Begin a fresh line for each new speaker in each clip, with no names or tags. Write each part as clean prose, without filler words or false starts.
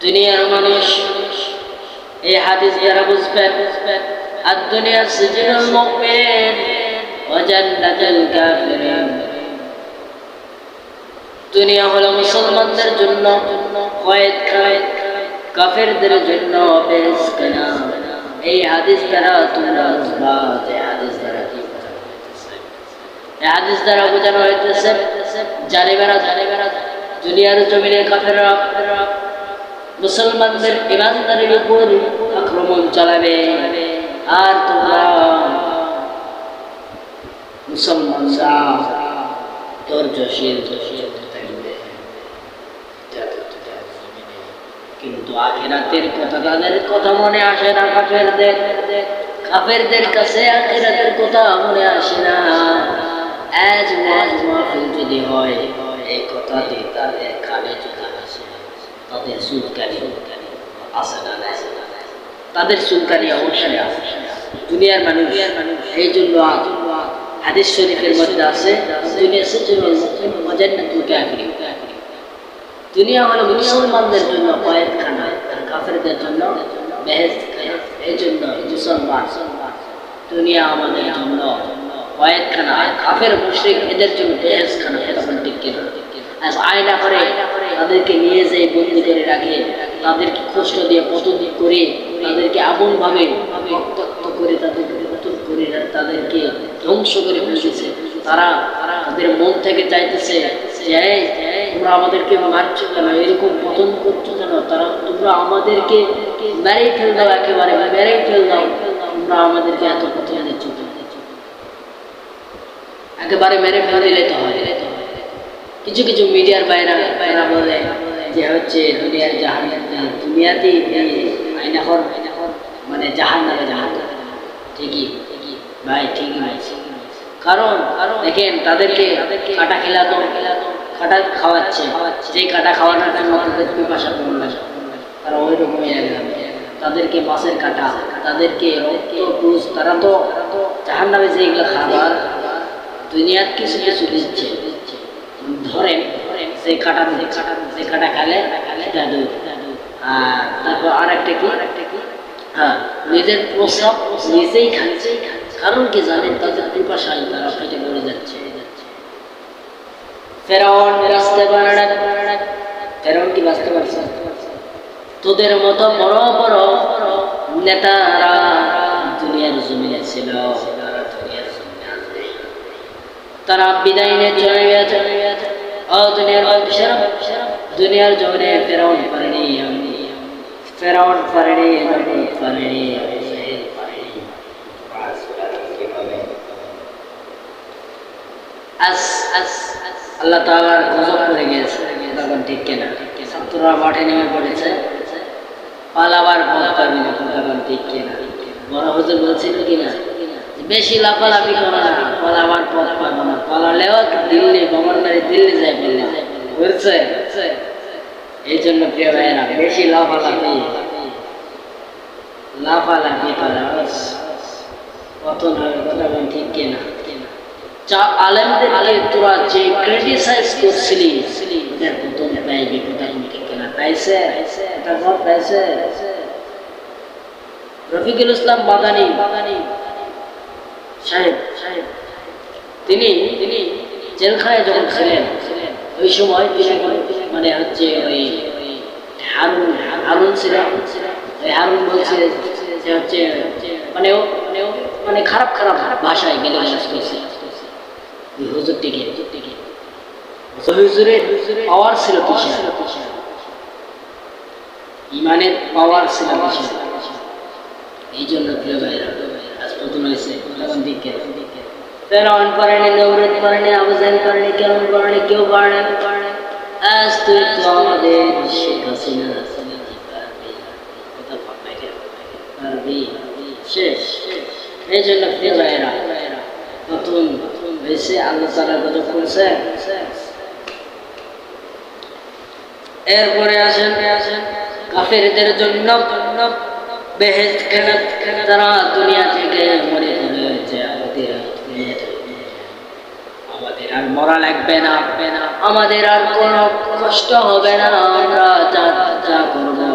দুনিয়ার মানুষ এই হাদিস দ্বারা বুঝবেন الدنيا سجن المؤمن وجنة الكافرين। দুনিয়া হলো মুসলমানদের জন্য কয়েদখানা, কাফেরদের জন্য বেহেশতখানা। এই হাদিস দ্বারা তোমরা বুঝবা যে হাদিস দ্বারা কি বোঝানো হইতেছে। এই হাদিস দ্বারা বোঝানো হইতেছে জালিমেরা দুনিয়ার জমিনে কাফেররা মুসলমানদের ইমানদারের উপর আক্রমণ চালাবে, আর তোমরা মুসলমানরা ধৈর্যশীল থাকবে। কিন্তু আখিরাতের কথা তাদের কথা মনে আসে না। কাফেরদের কাছে আখিরাতের কথা মনে আসে না। আজ মাহফিল যদি হয় এই কথা দিয়ে তাদের কানে যদি আসে, তাদের চুলকানি আসে না, তাদের চুলকানি অবশ্যই আসে। দুনিয়ার মানুষ এই জন্য হাদিস শরীফের মধ্যে আছে দুনিয়া হলো মুসলমানদের জন্য কয়েদখানা, আর কাফেরদের জন্য বেহেশতখানা। এই জন্য মুসলমান দুনিয়া আমাদের জন্য কয়েদখানা, আর কাফের মুশরিক এদের জন্য বেহেশতখানা। তখন ঠিক কিনা? আয়না করে তাদেরকে নিয়ে যেয়ে বন্দি করে রাখে, তাদেরকে কষ্ট দিয়ে পতন করে, তাদেরকে এমনভাবে রক্তাক্ত করে, তাদেরকে পতন করে, তাদেরকে ধ্বংস করে ফেলতেছে। তারা তাদের মন থেকে চাইতেছে যে তোমরা আমাদেরকে মারছো কেন, এরকম পতন করছো কেন, তোমরা আমাদেরকে মেরেই ফেল দাও, একেবারে মেরেই ফেল দাও, তোমরা আমাদেরকে এত পতন দিচ্ছ, একেবারে মেরে ফেল দিলে তো হয়। কিছু কিছু মিডিয়ার বাইরা বলে যে হচ্ছে দুনিয়ার দুনিয়াতেই আইনাখর মানে জাহান্নামে ঠিকই ভাই, ঠিকই ভাই। কারণ দেখেন তাদেরকে কাটা কাটা খাওয়াচ্ছে, যে কাটা খাওয়ানোর জন্য তাদের পিপাসা পূর্ণ, তারা ওই রকমই তাদেরকে মাছের কাটা, তাদেরকে তারা তো জাহান্নামে যে এগুলো খাবার দুনিয়ার কিছু কিছু দিচ্ছে। ধরেন যে কাটা খালে আর তারপর আর একটা কি, হ্যাঁ, নিজের প্রস্রাব নিজেই খাচ্ছে। কারণ কি জানেন? তাদের পিপাসায় তারা পেটে মরে যাচ্ছে। ফেরাউন বাঁচতে পারে না। ফেরাউন কি বাঁচতে পারছে? তোদের মতো বড় বড় নেতারা দুনিয়ার জমিনে ছিল, তারা বিদায় নিয়ে চলে গেছে। দুনিয়ার জমিনে ফেরাউন পারেনি, আল্লাহ তাআলার গজব করে গিয়েছে তখন, ঠিক কিনা? ছাত্ররা মাঠে নেমে পড়েছে, পালাবার পথ পাবি না তখন, ঠিক কিনা? বড় হুজুর বলছিল কিনা বেশি লাফালাফি করো না, পালাবার পথ পাবো না, পালালেও দিল্লি ভ্রমণকারী দিল্লি যায় বুঝছে। এই জন্য প্রিয় ভাইয়েরা বেশি লাফালাফি করা পতন হবে, কথা বল, ঠিক কিনা? আলেমদেরকে তোরা যে ক্রিটিসাইজ করছিলি ওদের পতন পাইবি, কথা ঠিক কিনা? পাইছে, পাইছে। রফিকুল ইসলাম বাগানি সাহেব তিনি জেলখানায় যখন ছিলেন ওই সময় মানে হচ্ছে ওই হারুন ছিল, ওই হারুন বলছে যে হচ্ছে মানে খারাপ ভাষায় গেলে করছে ওই হুজুরটিকে। হুজুরের পাওয়ার ছিল কিসের? ইমানের পাওয়ার ছিল কিসের? এই জন্য প্রিয় ভাইরা আজ প্রথম হয়েছে তখন দিকে ফেরাউন পারেনি, নমরুদ পারেনি, আবু জাহেল পারেনি, কেমন পারেনি, কেউ পারেনি। আজ তুই তো আমাদের শেখ হাসিনা পারবি শেষ। এই জন্য প্রিয় ভাইরা নতুন হয়েছে, আল্লাহ তাআলা গজব করেছে। এরপরে আসেন কাফেরদের জন্য বেহেশতখানা, তারা দুনিয়া থেকে মরে হয়েছে। আমাদের আর মরা লাগবে না, আমাদের আর কোনো কষ্ট হবে না, আমরা যা করবো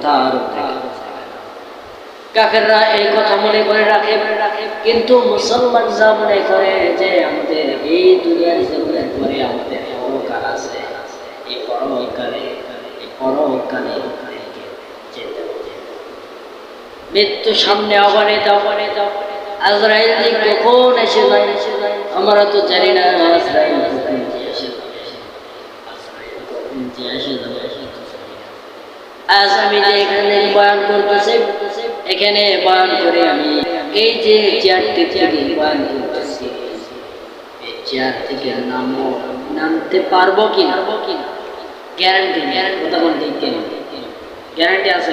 কথা আর কাফেররা এই কথা মনে করে রাখে, কিন্তু মুসলমানরা মনে করে যে আমাদের এই দুনিয়ার জীবনের পরে আমাদের পরকাল আছে, এই পরকালে যেতে হবে। মৃত্যু সামনে অগণিত আজরাইল কখন এসে যায় আমরা তো জানি না। আজরাইল কখন যে এসে যাবে। আজ আমি যে এখানে বয়ান করতেছি, এখানে বয়ান করে আমি এই যে চেয়ারটি থেকে বয়ান করতেছি, এই চেয়ার থেকে নামতে পারবো কি না গ্যারান্টি কথা বলতে গ্যারান্টি আছে।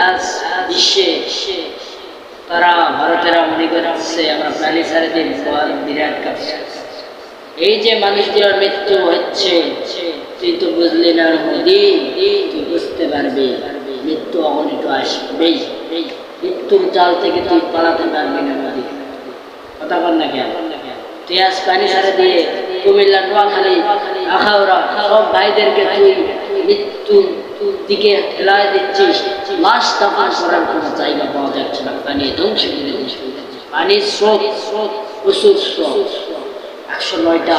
আজ বিশ্বে তারা ভারতেরা মনে করছে আমরা প্রাণী ছাড়ে দিন বিরাট কাজ। এই যে মানুষগুলোর মৃত্যু হচ্ছে, তুই তো বুঝলি না মোদি, তুই বুঝতে পারবি মৃত্যু অগণিত আসবেই। মৃত্যুর জাল থেকে তুই পালাতে পারবি না মোদি, কথা বল না কেন? তুই আজ পানি ছাড়ে দিয়ে কুমিল্লা, নোয়াখালী, আখাউড়া সব ভাইদেরকে তুই মৃত্যুর দিকে ফেলায় দিচ্ছিস। লাশ দাফন করার কোনো জায়গা পাওয়া যাচ্ছে না, পানি ধ্বংস করে দিচ্ছিস। পানির স্রোত প্রচুর স্রোত, 109টা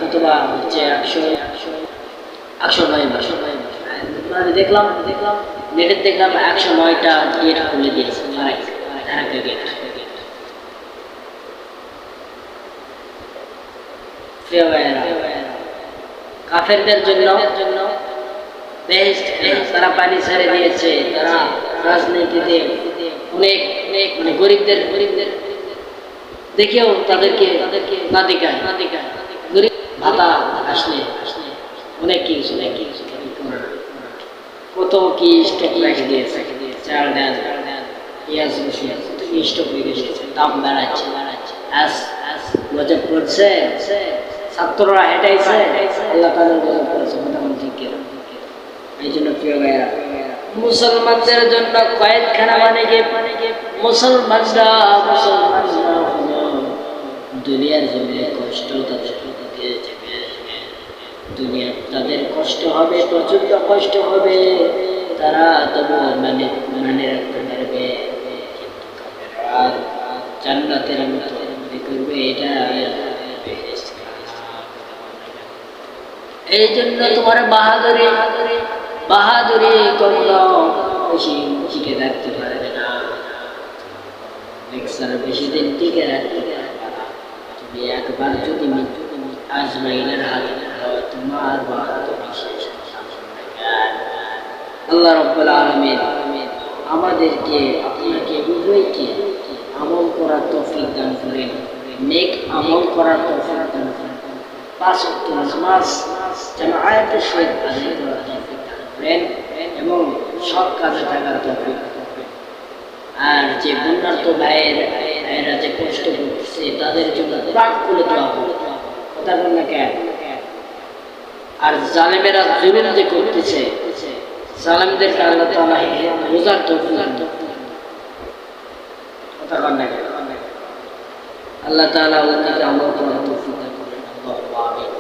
কতবা হচ্ছে 109 দেখলাম নেটে দেখলাম 109টা গেট খুলে দিয়েছে, ধারাকে গেট। কাফেরদের জন্য বেহেশত, তারা পানি ছেড়ে দিয়েছে। তারা রাজনীতিতে অনেক মানে গরিবদের দেখেও তাদেরকে না দেখায়, গরিব ভাতা আসলে অনেক কিছু কত কি স্টক রেখে দিয়েছে, চাল ডাল পেঁয়াজ রসুন স্টক রেখে দিয়েছে, দাম বাড়াচ্ছে। আজ গজব পড়ছে, ছাত্ররা হেঁটাইছে, আল্লাহ তাদের গজব পড়ছে মোটামুটি। এই জন্য প্রিয় ভাইয়েরা, মুসলমানদের জন্য কয়েকখানা মানে মুসলমানরা দুনিয়ার জন্য কষ্ট দুনিয়া তাদের কষ্ট হবে, প্রচন্ড কষ্ট হবে, তারা তবু মানে রাখতে পারবে। কিন্তু জান্নাতের মতো করবে, এটা এই জন্য তোমার বাহাদুরি কখনো বেশি টিকে রাখতে পারবে না, বেশি দিন টিকে রাখতে পারবে না। তুমি একবার যদি আজরাইলের হাতে তোমার বাহাদুরি শেষ। আল্লাহ রাব্বুল আলামিন আমাদেরকে আপনাকে উভয়কে আমল করার তৌফিক দান করেন, নেক আমল করার তৌফিক দান করেন, 5 ওয়াক্ত নামাজ জামায়াতের সহিত আদায় করার তৌফিক দান করেন এবং সৎ কাজে থাকার তৌফিক। আর যে বন্যার্থ ভাইয়েরা যে কষ্ট করতেছে তাদের জন্য প্রাণ খুলে দোয়া করো, কথা বল না কেন? আর জালেমেরা জুলুম যে করতেছে, জালেমদেরকে আল্লাহ তাআলা বোঝার তৌফিক দান করেন, কথা বল না কেন? আল্লাহ তাআলা ওদেরকে আমল করার তৌফিক দান করেন। আল্লাহু আমিন।